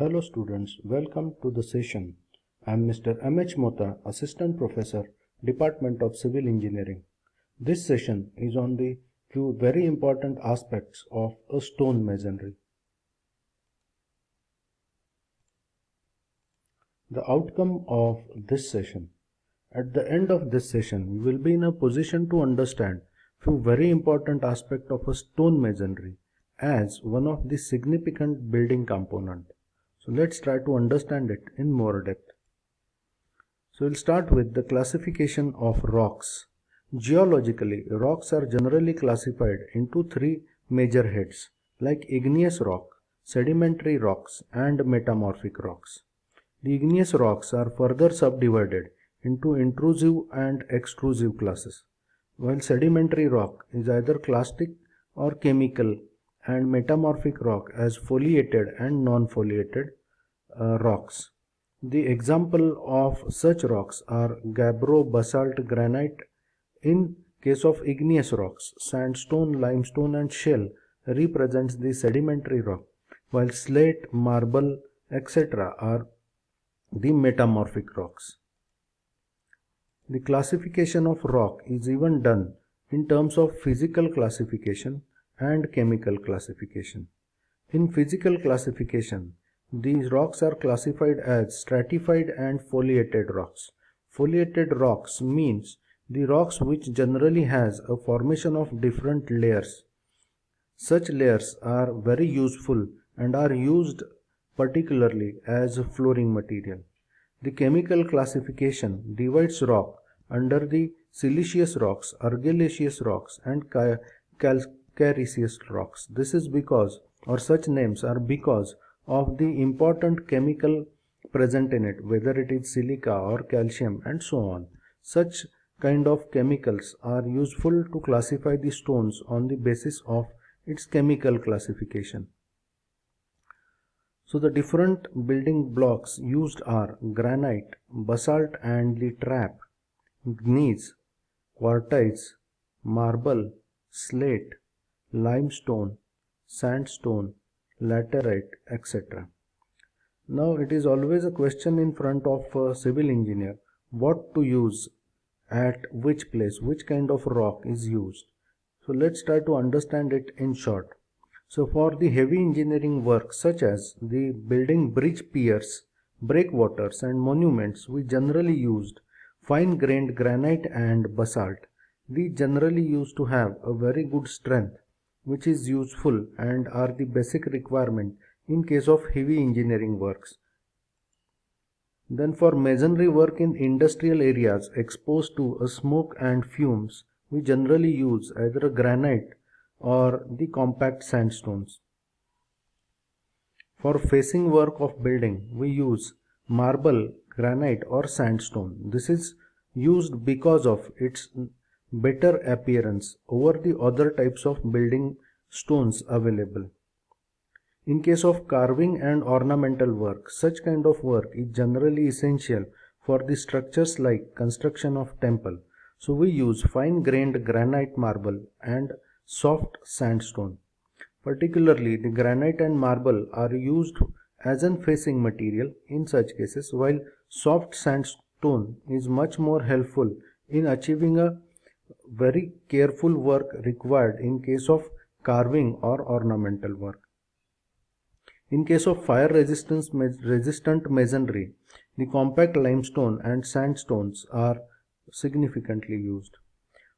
Hello students, welcome to the session. I am Mr. M.H. Mota, Assistant Professor, Department of Civil Engineering. This session is on the few very important aspects of a stone masonry. The outcome of this session. At the end of this session, we will be in a position to understand few very important aspects of a stone masonry as one of the significant building component. So let's try to understand it in more depth. So we'll start with the classification of rocks. Geologically, rocks are generally classified into three major heads like igneous rock, sedimentary rocks and metamorphic rocks. The igneous rocks are further subdivided into intrusive and extrusive classes, while sedimentary rock is either clastic or chemical and metamorphic rock as foliated and non-foliated rocks. The example of such rocks are gabbro, basalt, granite. In case of igneous rocks, sandstone, limestone and shale represents the sedimentary rock, while slate, marble, etc. are the metamorphic rocks. The classification of rock is even done in terms of physical classification and chemical classification. In physical classification, these rocks are classified as stratified and foliated rocks. Foliated rocks means the rocks which generally has a formation of different layers. Such layers are very useful and are used particularly as flooring material. The chemical classification divides rock under the siliceous rocks, argillaceous rocks and calcareous rocks. This is because, or such names are because of the important chemical present in it, whether it is silica or calcium and so on. Such kind of chemicals are useful to classify the stones on the basis of its chemical classification. So the different building blocks used are granite, basalt and the trap, gneiss, quartz, marble, slate, limestone, sandstone, laterite, etc. Now it is always a question in front of a civil engineer what to use at which place, which kind of rock is used. So let's try to understand it in short. So for the heavy engineering work such as the building bridge piers, breakwaters and monuments, we generally used fine grained granite and basalt. These generally used to have a very good strength which is useful and are the basic requirement in case of heavy engineering works. Then for masonry work in industrial areas exposed to a smoke and fumes, we generally use either a granite or the compact sandstones. For facing work of building, we use marble, granite or sandstone. This is used because of its better appearance over the other types of building stones available. In case of carving and ornamental work, such kind of work is generally essential for the structures like construction of temple. So we use fine grained granite marble and soft sandstone. Particularly the granite and marble are used as an facing material in such cases, while soft sandstone is much more helpful in achieving a very careful work required in case of carving or ornamental work. In case of fire resistant masonry, the compact limestone and sandstones are significantly used.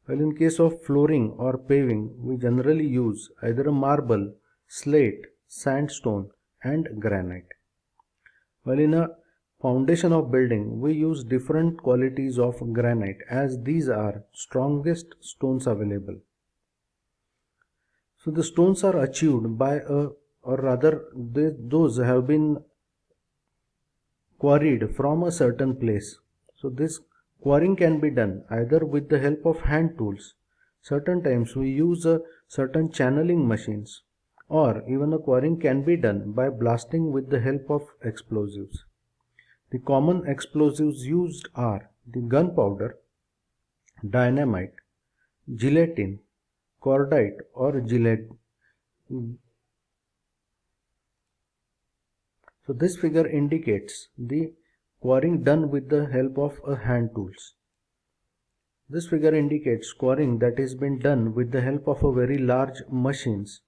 While in case of flooring or paving, we generally use either a marble, slate, sandstone and granite. While in a foundation of building, we use different qualities of granite as these are strongest stones available. So the stones are achieved by those have been quarried from a certain place. So this quarrying can be done either with the help of hand tools. Certain times we use certain channeling machines, or even a quarrying can be done by blasting with the help of explosives. The common explosives used are the gunpowder, dynamite, gelatin, cordite or So this figure indicates the quarrying done with the help of a hand tools. This figure indicates quarrying that is been done with the help of a very large machines.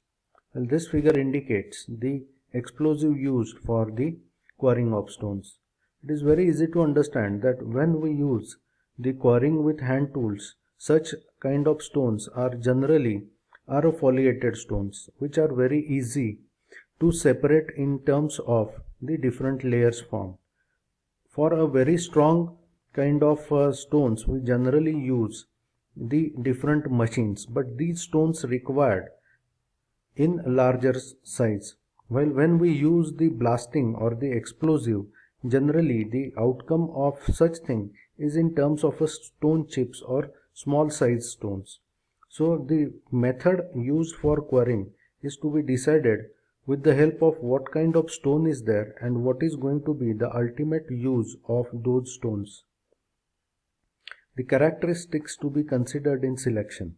Well, this figure indicates the explosive used for the quarrying of stones. It is very easy to understand that when we use the quarrying with hand tools, such kind of stones are generally foliated stones, which are very easy to separate in terms of the different layers formed. For a very strong kind of stones, we generally use the different machines, but these stones required in larger size. While when we use the blasting or the explosive, generally the outcome of such thing is in terms of a stone chips or small size stones. So the method used for quarrying is to be decided with the help of what kind of stone is there and what is going to be the ultimate use of those stones. The characteristics to be considered in selection.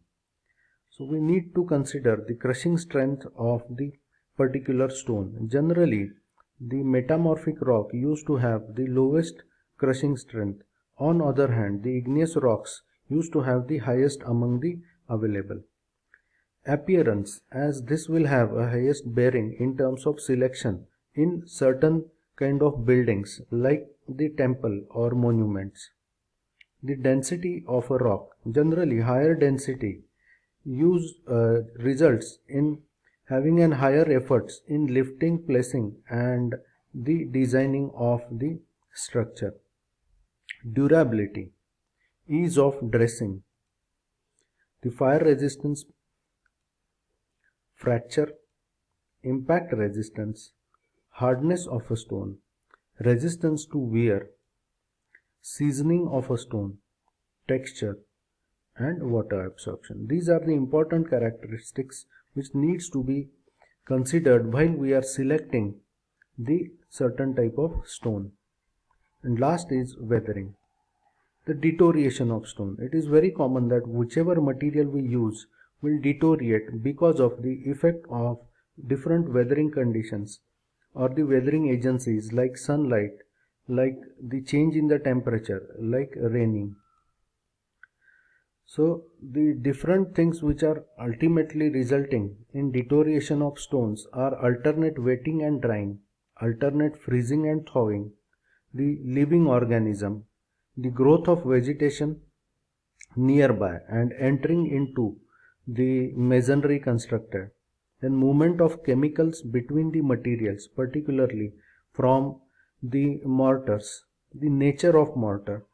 So we need to consider the crushing strength of the particular stone. Generally, the metamorphic rock used to have the lowest crushing strength. On other hand, the igneous rocks used to have the highest among the available. Appearance, as this will have a highest bearing in terms of selection in certain kind of buildings like the temple or monuments. The density of a rock, generally higher density results in having an higher efforts in lifting, placing and the designing of the structure. Durability, ease of dressing, the fire resistance, fracture, impact resistance, hardness of a stone, resistance to wear, seasoning of a stone, texture and water absorption. These are the important characteristics which needs to be considered while we are selecting the certain type of stone. And last is weathering, the deterioration of stone. It is very common that whichever material we use will deteriorate because of the effect of different weathering conditions or the weathering agencies like sunlight, like the change in the temperature, like raining. So the different things which are ultimately resulting in deterioration of stones are alternate wetting and drying, alternate freezing and thawing, the living organism, the growth of vegetation nearby and entering into the masonry constructed, then movement of chemicals between the materials, particularly from the mortars, the nature of mortar,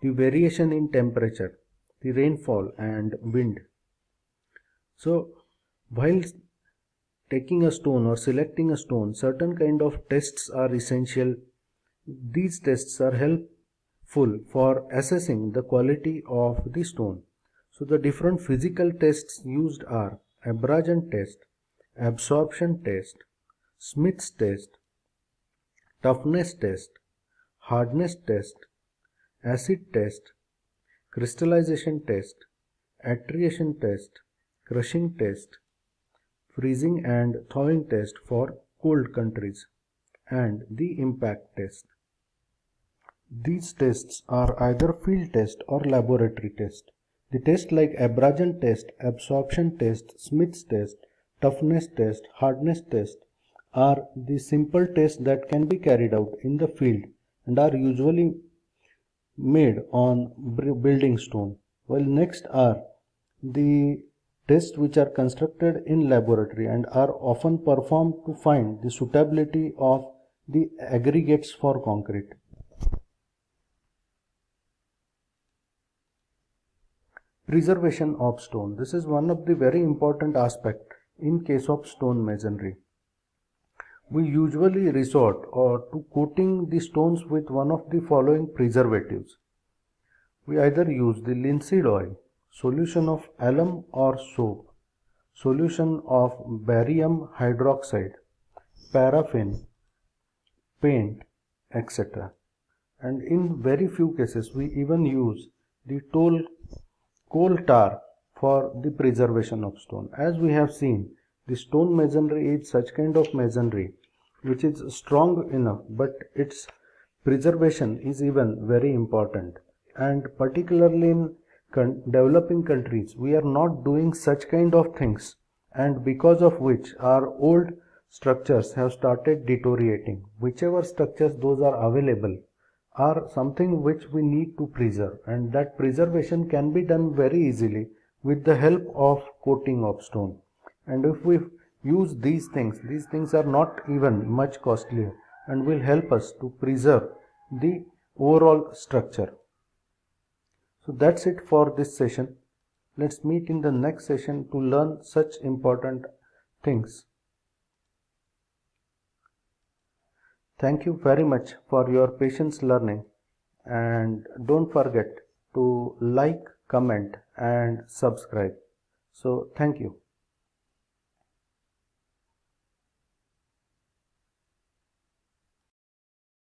the variation in temperature, the rainfall and wind. So while taking a stone or selecting a stone, certain kind of tests are essential. These tests are helpful for assessing the quality of the stone. So the different physical tests used are abrasion test, absorption test, Smith's test, toughness test, hardness test, acid test, crystallization test, attrition test, crushing test, freezing and thawing test for cold countries, and the impact test. These tests are either field test or laboratory test. The tests like abrasion test, absorption test, Smith's test, toughness test, hardness test are the simple tests that can be carried out in the field and are usually made on building stone, while next are the tests which are constructed in laboratory and are often performed to find the suitability of the aggregates for concrete. Preservation of stone. This is one of the very important aspect in case of stone masonry. We usually resort to coating the stones with one of the following preservatives. We either use the linseed oil, solution of alum or soap, solution of barium hydroxide, paraffin, paint, etc. And in very few cases we even use the coal tar for the preservation of stone. As we have seen, the stone masonry is such kind of masonry which is strong enough, but its preservation is even very important. And particularly in developing countries, we are not doing such kind of things, and because of which our old structures have started deteriorating. Whichever structures those are available are something which we need to preserve, and that preservation can be done very easily with the help of coating of stone. And if we use these things are not even much costlier and will help us to preserve the overall structure. So that's it for this session. Let's meet in the next session to learn such important things. Thank you very much for your patience learning, and don't forget to like, comment and subscribe. So thank you.